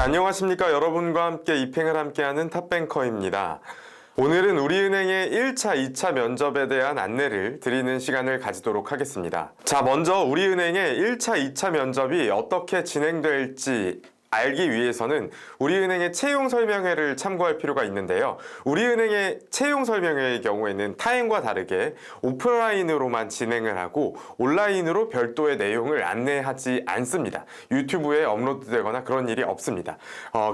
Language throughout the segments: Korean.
안녕하십니까. 여러분과 함께 입행을 함께하는 탑뱅커입니다. 오늘은 우리은행의 1차, 2차 면접에 대한 안내를 드리는 시간을 가지도록 하겠습니다. 자, 먼저 우리은행의 1차, 2차 면접이 어떻게 진행될지 알기 위해서는 우리은행의 채용 설명회를 참고할 필요가 있는데요. 우리은행의 채용 설명회의 경우에는 타행과 다르게 오프라인으로만 진행을 하고 온라인으로 별도의 내용을 안내하지 않습니다. 유튜브에 업로드되거나 그런 일이 없습니다.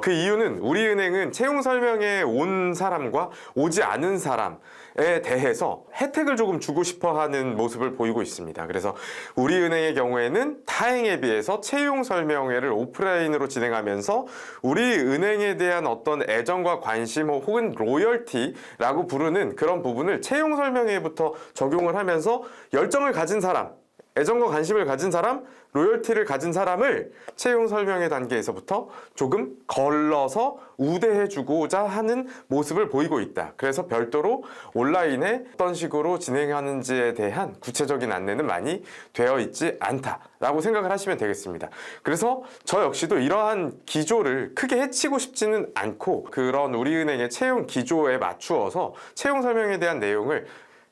그 이유는 우리은행은 채용 설명회에 온 사람과 오지 않은 사람에 대해서 혜택을 조금 주고 싶어 하는 모습을 보이고 있습니다. 그래서 우리은행의 경우에는 타행에 비해서 채용 설명회를 오프라인으로 진행하면서 우리 은행에 대한 어떤 애정과 관심 혹은 로열티라고 부르는 그런 부분을 채용 설명회부터 적용을 하면서 열정을 가진 사람, 애정과 관심을 가진 사람, 로열티를 가진 사람을 채용 설명회 단계에서부터 조금 걸러서 우대해주고자 하는 모습을 보이고 있다. 그래서 별도로 온라인에 어떤 식으로 진행하는지에 대한 구체적인 안내는 많이 되어 있지 않다라고 생각을 하시면 되겠습니다. 그래서 저 역시도 이러한 기조를 크게 해치고 싶지는 않고 그런 우리은행의 채용 기조에 맞추어서 채용 설명에 대한 내용을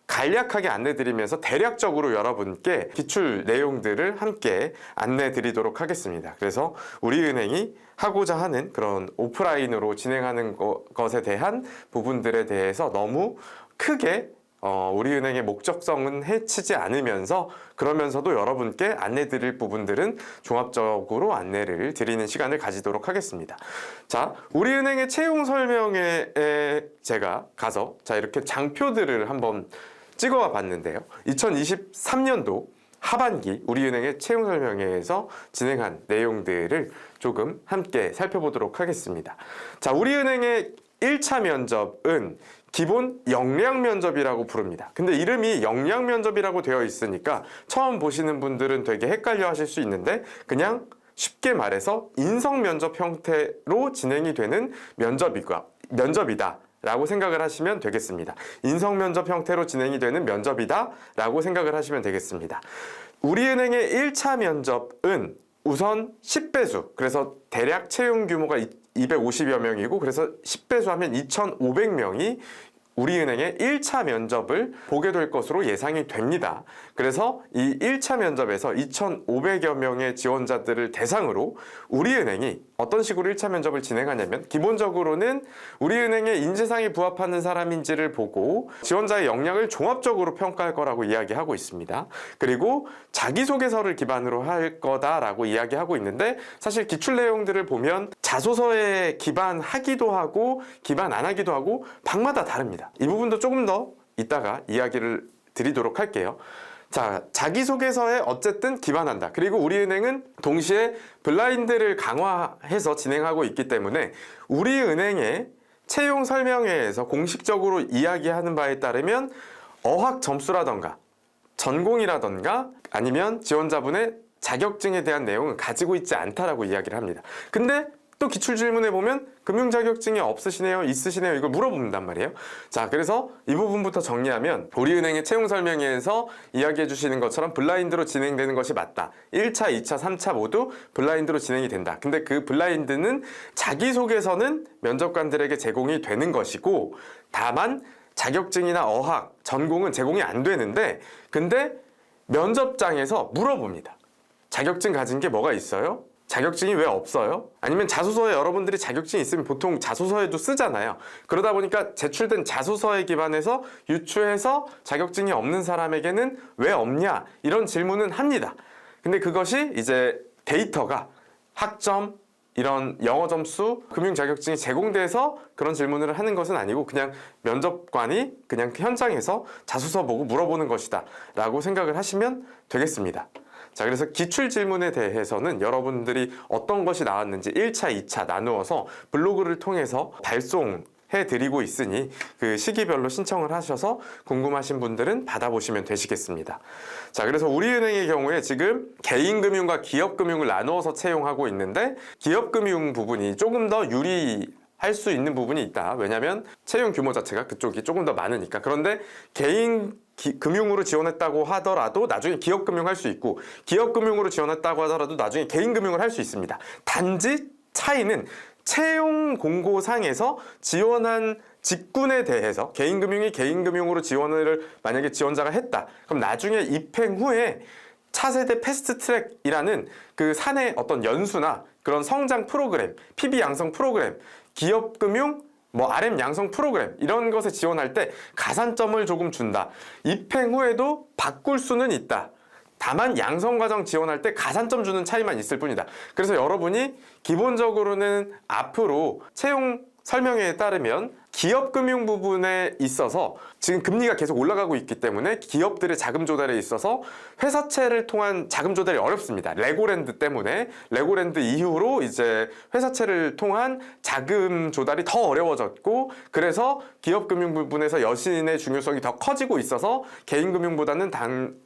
간략하게 안내드리면서 대략적으로 여러분께 기출 내용들을 함께 안내드리도록 하겠습니다. 그래서 우리은행이 하고자 하는 그런 오프라인으로 진행하는 것에 대한 부분들에 대해서 너무 크게 우리은행의 목적성은 해치지 않으면서 그러면서도 여러분께 안내드릴 부분들은 종합적으로 안내를 드리는 시간을 가지도록 하겠습니다. 자, 우리은행의 채용 설명회에 제가 가서 이렇게 장표들을 한번 찍어와 봤는데요. 2023년도 하반기 우리은행의 채용 설명회에서 진행한 내용들을 조금 함께 살펴보도록 하겠습니다. 자, 우리은행의 1차 면접은 기본 역량 면접이라고 부릅니다. 근데 이름이 역량 면접이라고 되어 있으니까 처음 보시는 분들은 되게 헷갈려 하실 수 있는데 그냥 쉽게 말해서 인성 면접 형태로 진행이 되는 면접이다 라고 생각을 하시면 되겠습니다. 인성 면접 형태로 진행이 되는 면접이다 라고 생각을 하시면 되겠습니다. 우리은행의 1차 면접은 우선 10배수, 그래서 대략 채용 규모가 250여 명이고 그래서 10배수 하면 2,500명이 우리은행의 1차 면접을 보게 될 것으로 예상이 됩니다. 그래서 이 1차 면접에서 2,500여 명의 지원자들을 대상으로 우리은행이 어떤 식으로 1차 면접을 진행하냐면 기본적으로는 우리은행의 인재상에 부합하는 사람인지를 보고 지원자의 역량을 종합적으로 평가할 거라고 이야기하고 있습니다. 그리고 자기소개서를 기반으로 할 거다라고 이야기하고 있는데 사실 기출 내용들을 보면 자소서에 기반하기도 하고 기반 안 하기도 하고 방마다 다릅니다. 이 부분도 조금 더 이따가 이야기를 드리도록 할게요. 자, 자기소개서에 어쨌든 기반한다. 그리고 우리은행은 동시에 블라인드를 강화해서 진행하고 있기 때문에 우리은행의 채용 설명회에서 공식적으로 이야기하는 바에 따르면 어학 점수라던가 전공이라던가 아니면 지원자분의 자격증에 대한 내용은 가지고 있지 않다라고 이야기를 합니다. 근데 또 기출 질문에 보면 금융 자격증이 없으시네요, 있으시네요 이걸 물어본단 말이에요. 자, 그래서 이 부분부터 정리하면 우리은행의 채용 설명회에서 이야기해 주시는 것처럼 블라인드로 진행되는 것이 맞다. 1차, 2차, 3차 모두 블라인드로 진행이 된다. 근데 그 블라인드는 자기소개서는 면접관들에게 제공이 되는 것이고 다만 자격증이나 어학, 전공은 제공이 안 되는데 근데 면접장에서 물어봅니다. 자격증 가진 게 뭐가 있어요? 자격증이 왜 없어요? 아니면 자소서에 여러분들이 자격증이 있으면 보통 자소서에도 쓰잖아요. 그러다 보니까 제출된 자소서에 기반해서 유추해서 자격증이 없는 사람에게는 왜 없냐? 이런 질문은 합니다. 근데 그것이 이제 데이터가 학점, 이런 영어 점수, 금융 자격증이 제공돼서 그런 질문을 하는 것은 아니고 그냥 면접관이 그냥 현장에서 자소서 보고 물어보는 것이다 라고 생각을 하시면 되겠습니다. 자, 그래서 기출 질문에 대해서는 여러분들이 어떤 것이 나왔는지 1차, 2차 나누어서 블로그를 통해서 발송해드리고 있으니 그 시기별로 신청을 하셔서 궁금하신 분들은 받아보시면 되시겠습니다. 자, 그래서 우리은행의 경우에 지금 개인금융과 기업금융을 나누어서 채용하고 있는데 기업금융 부분이 조금 더 할 수 있는 부분이 있다. 왜냐하면 채용 규모 자체가 그쪽이 조금 더 많으니까. 그런데 개인 금융으로 지원했다고 하더라도 나중에 기업금융 할 수 있고 기업금융으로 지원했다고 하더라도 나중에 개인금융을 할 수 있습니다. 단지 차이는 채용 공고상에서 지원한 직군에 대해서 개인금융이 개인금융으로 지원을 만약에 지원자가 했다. 그럼 나중에 입행 후에 차세대 패스트트랙이라는 그 사내 어떤 연수나 그런 성장 프로그램, PB 양성 프로그램, 기업금융 RM 양성 프로그램 이런 것에 지원할 때 가산점을 조금 준다. 입행 후에도 바꿀 수는 있다. 다만 양성과정 지원할 때 가산점 주는 차이만 있을 뿐이다. 그래서 여러분이 기본적으로는 앞으로 채용 설명회에 따르면 기업금융 부분에 있어서 지금 금리가 계속 올라가고 있기 때문에 기업들의 자금 조달에 있어서 회사채를 통한 자금 조달이 어렵습니다. 레고랜드 때문에 레고랜드 이후로 이제 회사채를 통한 자금 조달이 더 어려워졌고 그래서 기업금융 부분에서 여신의 중요성이 더 커지고 있어서 개인금융보다는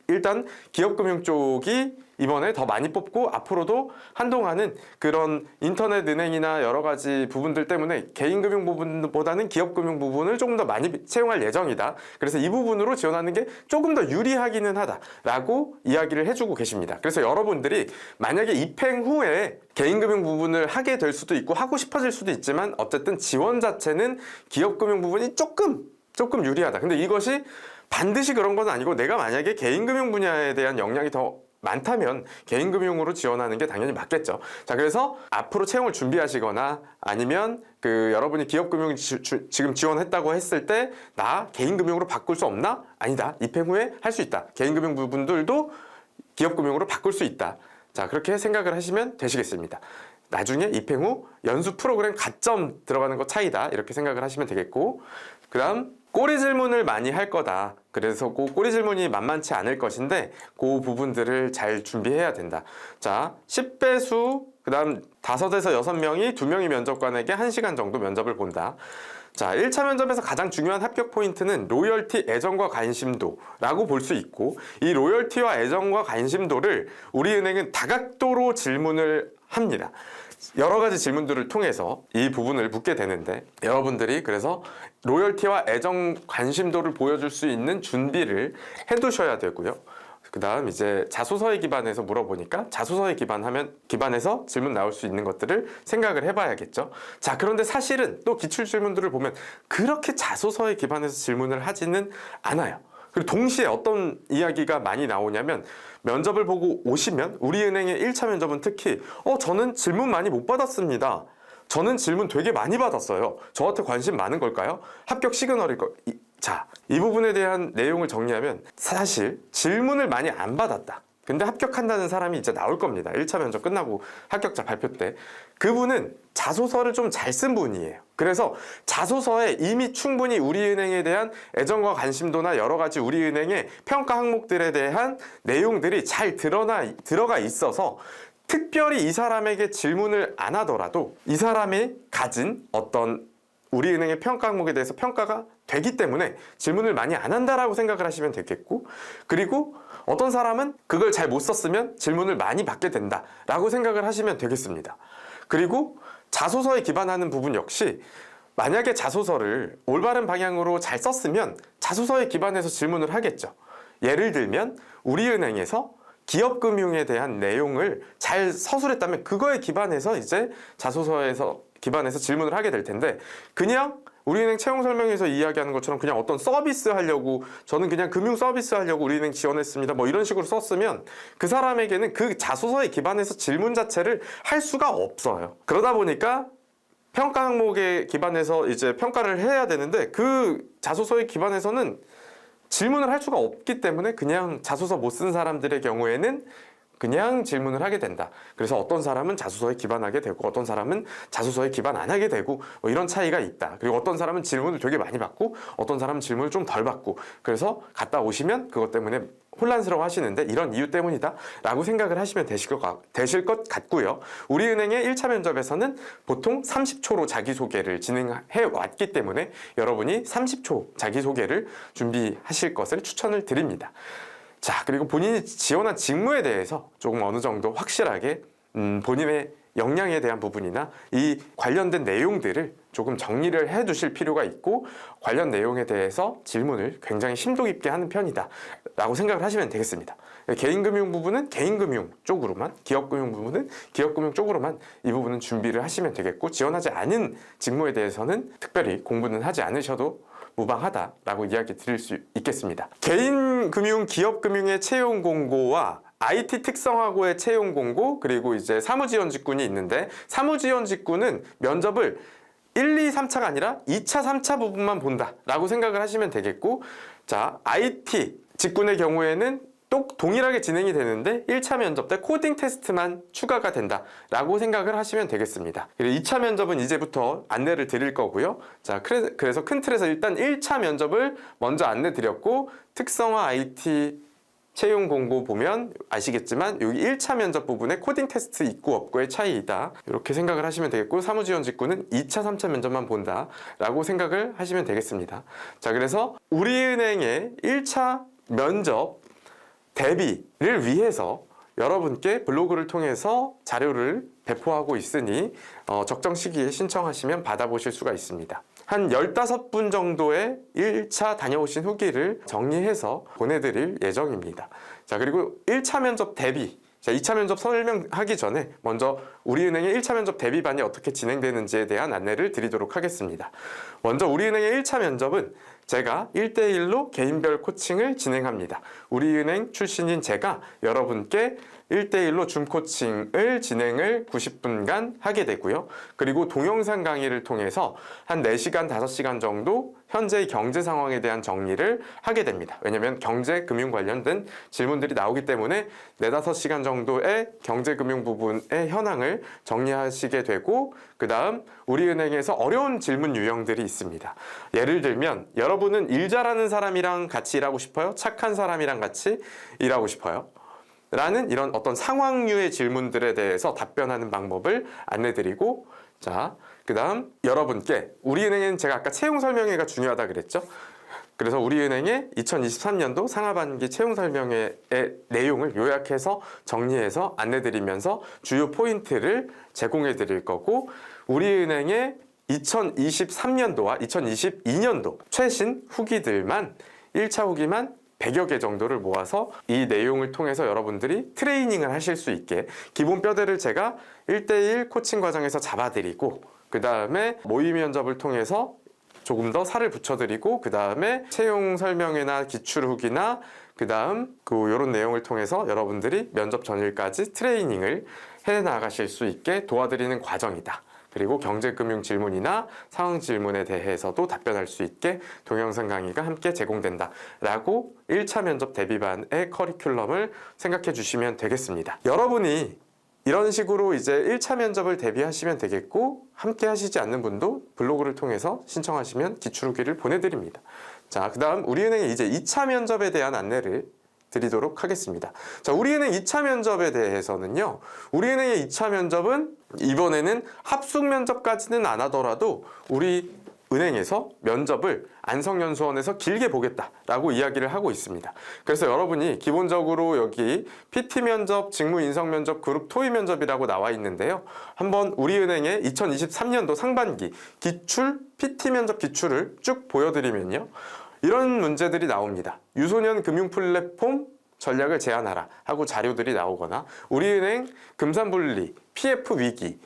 일단 기업금융 쪽이 이번에 더 많이 뽑고 앞으로도 한동안은 그런 인터넷 은행이나 여러 가지 부분들 때문에 개인금융 부분보다는 기업금융 부분을 조금 더 많이 채용할 예정이다. 그래서 이 부분으로 지원하는 게 조금 더 유리하기는 하다라고 이야기를 해주고 계십니다. 그래서 여러분들이 만약에 입행 후에 개인금융 부분을 하게 될 수도 있고 하고 싶어질 수도 있지만 어쨌든 지원 자체는 기업금융 부분이 조금 유리하다. 근데 이것이 반드시 그런 건 아니고 내가 만약에 개인금융 분야에 대한 역량이 더 많다면 개인금융으로 지원하는 게 당연히 맞겠죠. 자, 그래서 앞으로 채용을 준비하시거나 아니면 여러분이 기업금융 지금 지원했다고 했을 때 나 개인금융으로 바꿀 수 없나? 아니다. 입행 후에 할 수 있다. 개인금융 부분들도 기업금융으로 바꿀 수 있다. 자, 그렇게 생각을 하시면 되시겠습니다. 나중에 입행 후 연수 프로그램 가점 들어가는 거 차이다. 이렇게 생각을 하시면 되겠고 그 다음 꼬리 질문을 많이 할 거다. 그래서 그 꼬리 질문이 만만치 않을 것인데 그 부분들을 잘 준비해야 된다. 자, 10배수 그 다음 5에서 6명이 2명의 면접관에게 1시간 정도 면접을 본다. 자, 1차 면접에서 가장 중요한 합격 포인트는 로열티, 애정과 관심도라고 볼 수 있고 이 로열티와 애정과 관심도를 우리은행은 다각도로 질문을 합니다. 여러 가지 질문들을 통해서 이 부분을 묻게 되는데 여러분들이 그래서 로열티와 애정 관심도를 보여줄 수 있는 준비를 해두셔야 되고요. 그 다음 이제 자소서에 기반해서 물어보니까 자소서에 기반해서 질문 나올 수 있는 것들을 생각을 해봐야겠죠. 자, 그런데 사실은 또 기출 질문들을 보면 그렇게 자소서에 기반해서 질문을 하지는 않아요. 그리고 동시에 어떤 이야기가 많이 나오냐면 면접을 보고 오시면 우리은행의 1차 면접은 특히 저는 질문 많이 못 받았습니다. 저는 질문 되게 많이 받았어요. 저한테 관심 많은 걸까요? 합격 시그널일 거. 자, 이 부분에 대한 내용을 정리하면 사실 질문을 많이 안 받았다. 근데 합격한다는 사람이 이제 나올 겁니다. 1차 면접 끝나고 합격자 발표 때. 그분은 자소서를 좀 잘 쓴 분이에요. 그래서 자소서에 이미 충분히 우리은행에 대한 애정과 관심도나 여러 가지 우리은행의 평가 항목들에 대한 내용들이 잘 들어가 있어서 특별히 이 사람에게 질문을 안 하더라도 이 사람이 가진 어떤 우리은행의 평가 항목에 대해서 평가가 되기 때문에 질문을 많이 안 한다라고 생각을 하시면 되겠고 그리고 어떤 사람은 그걸 잘 못 썼으면 질문을 많이 받게 된다라고 생각을 하시면 되겠습니다. 그리고 자소서에 기반하는 부분 역시 만약에 자소서를 올바른 방향으로 잘 썼으면 자소서에 기반해서 질문을 하겠죠. 예를 들면 우리은행에서 기업금융에 대한 내용을 잘 서술했다면 그거에 기반해서 이제 자소서에서 기반해서 질문을 하게 될 텐데 그냥 우리은행 채용 설명에서 이야기하는 것처럼 그냥 어떤 서비스 하려고 저는 그냥 금융 서비스 하려고 우리은행 지원했습니다. 뭐 이런 식으로 썼으면 그 사람에게는 그 자소서에 기반해서 질문 자체를 할 수가 없어요. 그러다 보니까 평가 항목에 기반해서 이제 평가를 해야 되는데 그 자소서에 기반해서는 질문을 할 수가 없기 때문에 그냥 자소서 못 쓴 사람들의 경우에는 그냥 질문을 하게 된다. 그래서 어떤 사람은 자소서에 기반하게 되고 어떤 사람은 자소서에 기반 안 하게 되고 뭐 이런 차이가 있다. 그리고 어떤 사람은 질문을 되게 많이 받고 어떤 사람은 질문을 좀 덜 받고 그래서 갔다 오시면 그것 때문에 혼란스러워 하시는데 이런 이유 때문이다 라고 생각을 하시면 되실 것 같고요. 우리은행의 1차 면접에서는 보통 30초로 자기소개를 진행해 왔기 때문에 여러분이 30초 자기소개를 준비하실 것을 추천을 드립니다. 자, 그리고 본인이 지원한 직무에 대해서 조금 어느 정도 확실하게 본인의 역량에 대한 부분이나 이 관련된 내용들을 조금 정리를 해 두실 필요가 있고, 관련 내용에 대해서 질문을 굉장히 심도 깊게 하는 편이다 라고 생각을 하시면 되겠습니다. 개인금융 부분은 개인금융 쪽으로만, 기업금융 부분은 기업금융 쪽으로만 이 부분은 준비를 하시면 되겠고, 지원하지 않은 직무에 대해서는 특별히 공부는 하지 않으셔도 무방하다라고 이야기 드릴 수 있겠습니다. 개인금융, 기업금융의 채용 공고와 IT 특성화고의 채용 공고, 그리고 이제 사무지원 직군이 있는데, 사무지원 직군은 면접을 1, 2, 3차가 아니라 2차, 3차 부분만 본다라고 생각을 하시면 되겠고, 자, IT 직군의 경우에는 또 동일하게 진행이 되는데 1차 면접 때 코딩 테스트만 추가가 된다라고 생각을 하시면 되겠습니다. 2차 면접은 이제부터 안내를 드릴 거고요. 자, 그래서 큰 틀에서 일단 1차 면접을 먼저 안내 드렸고, 특성화 IT 채용 공고 보면 아시겠지만 여기 1차 면접 부분에 코딩 테스트 있고 없고의 차이이다, 이렇게 생각을 하시면 되겠고, 사무지원 직군은 2차, 3차 면접만 본다 라고 생각을 하시면 되겠습니다. 자, 그래서 우리은행의 1차 면접 대비를 위해서 여러분께 블로그를 통해서 자료를 배포하고 있으니 적정 시기에 신청하시면 받아보실 수가 있습니다. 한 15분 정도의 1차 다녀오신 후기를 정리해서 보내드릴 예정입니다. 자, 그리고 1차 면접 대비, 자, 2차 면접 설명하기 전에 먼저 우리은행의 1차 면접 대비반이 어떻게 진행되는지에 대한 안내를 드리도록 하겠습니다. 먼저 우리은행의 1차 면접은 제가 1대1로 개인별 코칭을 진행합니다. 우리은행 출신인 제가 여러분께 1대1로 줌 코칭을 진행을 90분간 하게 되고요. 그리고 동영상 강의를 통해서 한 4시간, 5시간 정도 현재의 경제 상황에 대한 정리를 하게 됩니다. 왜냐하면 경제, 금융 관련된 질문들이 나오기 때문에 4, 5시간 정도의 경제, 금융 부분의 현황을 정리하시게 되고, 그 다음 우리은행에서 어려운 질문 유형들이 있습니다. 예를 들면 여러분은 일 잘하는 사람이랑 같이 일하고 싶어요? 착한 사람이랑 같이 일하고 싶어요? 라는 이런 어떤 상황류의 질문들에 대해서 답변하는 방법을 안내드리고, 자, 그 다음 여러분께 우리은행은 제가 아까 채용 설명회가 중요하다 그랬죠? 그래서 우리은행의 2023년도 상하반기 채용 설명회의 내용을 요약해서 정리해서 안내드리면서 주요 포인트를 제공해 드릴 거고, 우리은행의 2023년도와 2022년도 최신 후기들만, 1차 후기만 100여 개 정도를 모아서 이 내용을 통해서 여러분들이 트레이닝을 하실 수 있게 기본 뼈대를 제가 1대1 코칭 과정에서 잡아드리고, 그 다음에 모의 면접을 통해서 조금 더 살을 붙여드리고, 그 다음에 채용 설명회나 기출 후기나 그 다음 이런 내용을 통해서 여러분들이 면접 전일까지 트레이닝을 해 나가실 수 있게 도와드리는 과정이다. 그리고 경제금융 질문이나 상황 질문에 대해서도 답변할 수 있게 동영상 강의가 함께 제공된다 라고 1차 면접 대비반의 커리큘럼을 생각해 주시면 되겠습니다. 여러분이 이런 식으로 이제 1차 면접을 대비하시면 되겠고, 함께 하시지 않는 분도 블로그를 통해서 신청하시면 기출후기를 보내드립니다. 자, 그 다음 우리은행의 이제 2차 면접에 대한 안내를 드리도록 하겠습니다. 자, 우리은행 2차 면접에 대해서는요, 우리은행의 2차 면접은 이번에는 합숙 면접까지는 안 하더라도 우리 은행에서 면접을 안성연수원에서 길게 보겠다라고 이야기를 하고 있습니다. 그래서 여러분이 기본적으로 여기 PT 면접, 직무 인성 면접, 그룹 토의 면접이라고 나와 있는데요. 한번 우리은행의 2023년도 상반기 기출 PT 면접 기출을 쭉 보여드리면요, 이런 문제들이 나옵니다. 유소년 금융 플랫폼 전략을 제안하라 하고 자료들이 나오거나, 우리은행 금산분리, PF 위기,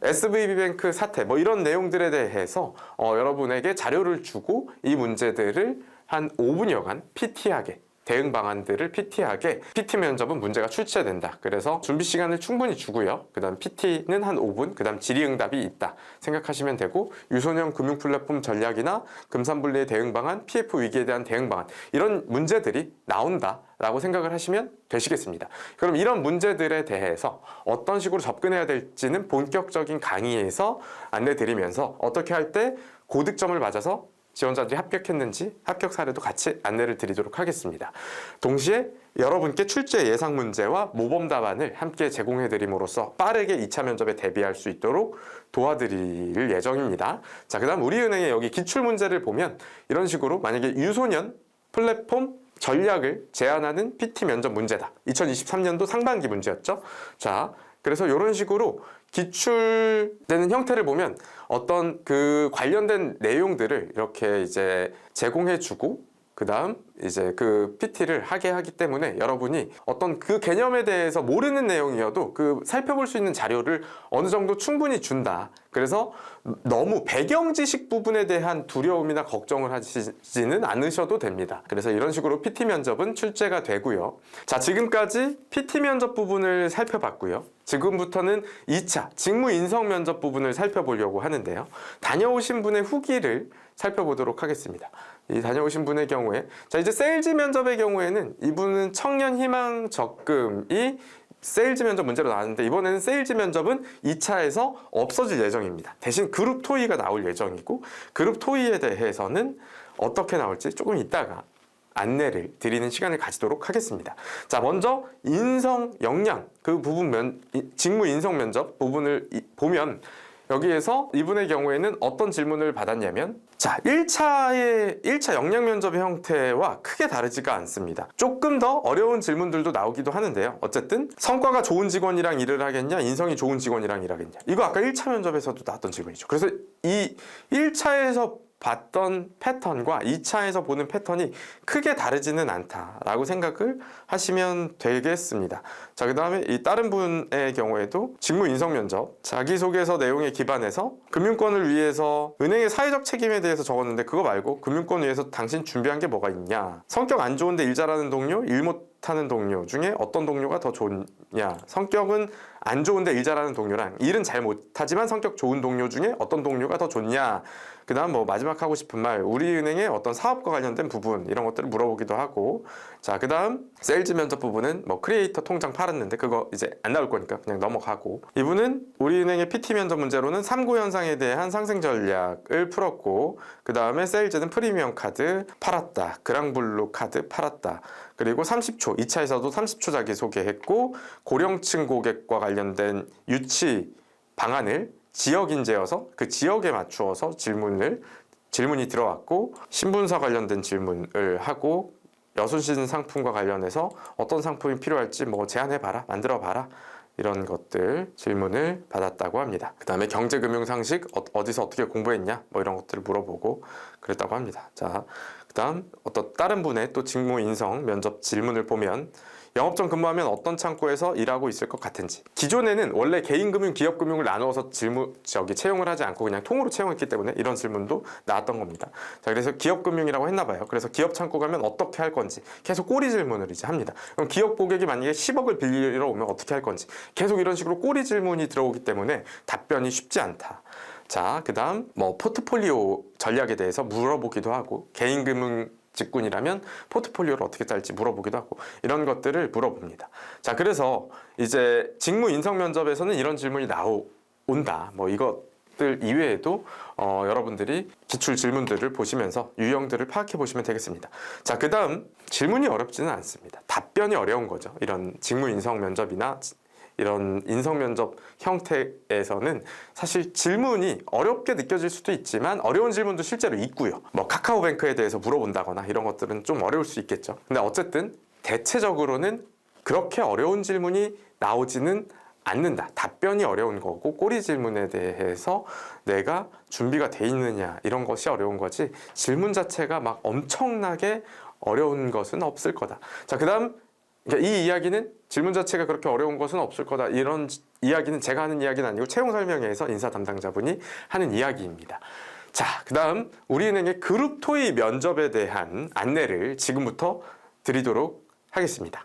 SVB뱅크 사태, 이런 내용들에 대해서 여러분에게 자료를 주고 이 문제들을 한 5분여간 PT하게, 대응 방안들을 PT하게, PT 면접은 문제가 출제된다. 그래서 준비 시간을 충분히 주고요. 그 다음 PT는 한 5분, 그 다음 질의응답이 있다 생각하시면 되고, 유소년 금융 플랫폼 전략이나 금산분리의 대응 방안, PF 위기에 대한 대응 방안, 이런 문제들이 나온다 라고 생각을 하시면 되시겠습니다. 그럼 이런 문제들에 대해서 어떤 식으로 접근해야 될지는 본격적인 강의에서 안내드리면서 어떻게 할 때 고득점을 맞아서 지원자들이 합격했는지 합격 사례도 같이 안내를 드리도록 하겠습니다. 동시에 여러분께 출제 예상 문제와 모범 답안을 함께 제공해 드림으로써 빠르게 2차 면접에 대비할 수 있도록 도와드릴 예정입니다. 자, 그 다음 우리은행의 여기 기출 문제를 보면 이런 식으로, 만약에 유소년 플랫폼 전략을 제안하는 PT 면접 문제다. 2023년도 상반기 문제였죠. 자, 그래서 이런 식으로 기출되는 형태를 보면 어떤 그 관련된 내용들을 이렇게 이제 제공해주고 그 다음 이제 그 PT를 하게 하기 때문에 여러분이 어떤 그 개념에 대해서 모르는 내용이어도 그 살펴볼 수 있는 자료를 어느 정도 충분히 준다. 그래서 너무 배경 지식 부분에 대한 두려움이나 걱정을 하시지는 않으셔도 됩니다. 그래서 이런 식으로 PT 면접은 출제가 되고요. 자, 지금까지 PT 면접 부분을 살펴봤고요. 지금부터는 2차 직무 인성 면접 부분을 살펴보려고 하는데요. 다녀오신 분의 후기를 살펴보도록 하겠습니다. 이 다녀오신 분의 경우에 자, 이제 세일즈 면접의 경우에는 이분은 청년 희망 적금이 세일즈 면접 문제로 나왔는데 이번에는 세일즈 면접은 2차에서 없어질 예정입니다. 대신 그룹 토의가 나올 예정이고 그룹 토의에 대해서는 어떻게 나올지 조금 이따가 안내를 드리는 시간을 가지도록 하겠습니다. 자, 먼저 인성 역량 그 부분 직무 인성 면접 부분을 보면 여기에서 이분의 경우에는 어떤 질문을 받았냐면 자, 1차 역량 면접의 형태와 크게 다르지가 않습니다. 조금 더 어려운 질문들도 나오기도 하는데요. 어쨌든 성과가 좋은 직원이랑 일을 하겠냐, 인성이 좋은 직원이랑 일하겠냐. 이거 아까 1차 면접에서도 나왔던 질문이죠. 그래서 이 1차에서 봤던 패턴과 2차에서 보는 패턴이 크게 다르지는 않다라고 생각을 하시면 되겠습니다. 자, 그 다음에 이 다른 분의 경우에도 직무 인성 면접 자기소개서 내용에 기반해서 금융권을 위해서 은행의 사회적 책임에 대해서 적었는데 그거 말고 금융권 위해서 당신 준비한 게 뭐가 있냐, 성격 안 좋은데 일 잘하는 동료, 일 못하는 동료 중에 어떤 동료가 더 좋냐, 성격은 안 좋은데 일 잘하는 동료랑 일은 잘 못하지만 성격 좋은 동료 중에 어떤 동료가 더 좋냐, 그 다음 뭐 마지막 하고 싶은 말, 우리은행의 어떤 사업과 관련된 부분 이런 것들을 물어보기도 하고, 자, 그 다음 세일즈 면접 부분은 뭐 크리에이터 통장 팔았는데 그거 이제 안 나올 거니까 그냥 넘어가고, 이분은 우리은행의 PT 면접 문제로는 3구 현상에 대한 상생 전략을 풀었고, 그 다음에 세일즈는 프리미엄 카드 팔았다, 그랑블루 카드 팔았다, 그리고 30초 2차에서도 30초 자기소개했고 고령층 고객과 관련된 유치 방안을 지역 인재여서 그 지역에 맞추어서 질문이 들어왔고, 신분사 관련된 질문을 하고 여순신 상품과 관련해서 어떤 상품이 필요할지 뭐 제안해봐라, 만들어봐라, 이런 것들 질문을 받았다고 합니다. 그 다음에 경제금융상식 어디서 어떻게 공부했냐 뭐 이런 것들을 물어보고 그랬다고 합니다. 자, 그 다음 어떤 다른 분의 또 직무 인성 면접 질문을 보면 영업점 근무하면 어떤 창구에서 일하고 있을 것 같은지. 기존에는 원래 개인금융, 기업금융을 나누어서 채용을 하지 않고 그냥 통으로 채용했기 때문에 이런 질문도 나왔던 겁니다. 자, 그래서 기업금융이라고 했나 봐요. 그래서 기업 창구 가면 어떻게 할 건지 계속 꼬리 질문을 이제 합니다. 그럼 기업 고객이 만약에 10억을 빌리러 오면 어떻게 할 건지 계속 이런 식으로 꼬리 질문이 들어오기 때문에 답변이 쉽지 않다. 자, 그 다음 뭐 포트폴리오 전략에 대해서 물어보기도 하고, 개인금융 직군이라면 포트폴리오를 어떻게 짤지 물어보기도 하고 이런 것들을 물어봅니다. 자, 그래서 이제 직무 인성 면접에서는 이런 질문이 나온다. 뭐 이것들 이외에도 여러분들이 기출 질문들을 보시면서 유형들을 파악해 보시면 되겠습니다. 자, 그 다음 질문이 어렵지는 않습니다. 답변이 어려운 거죠. 이런 직무 인성 면접이나 이런 인성 면접 형태에서는 사실 질문이 어렵게 느껴질 수도 있지만 어려운 질문도 실제로 있고요. 뭐 카카오뱅크에 대해서 물어본다거나 이런 것들은 좀 어려울 수 있겠죠. 근데 어쨌든 대체적으로는 그렇게 어려운 질문이 나오지는 않는다. 답변이 어려운 거고 꼬리 질문에 대해서 내가 준비가 돼 있느냐 이런 것이 어려운 거지 질문 자체가 막 엄청나게 어려운 것은 없을 거다. 자, 그 다음 이 이야기는 질문 자체가 그렇게 어려운 것은 없을 거다. 이런 이야기는 제가 하는 이야기는 아니고 채용 설명회에서 인사 담당자분이 하는 이야기입니다. 자, 그 다음 우리은행의 그룹 토의 면접에 대한 안내를 지금부터 드리도록 하겠습니다.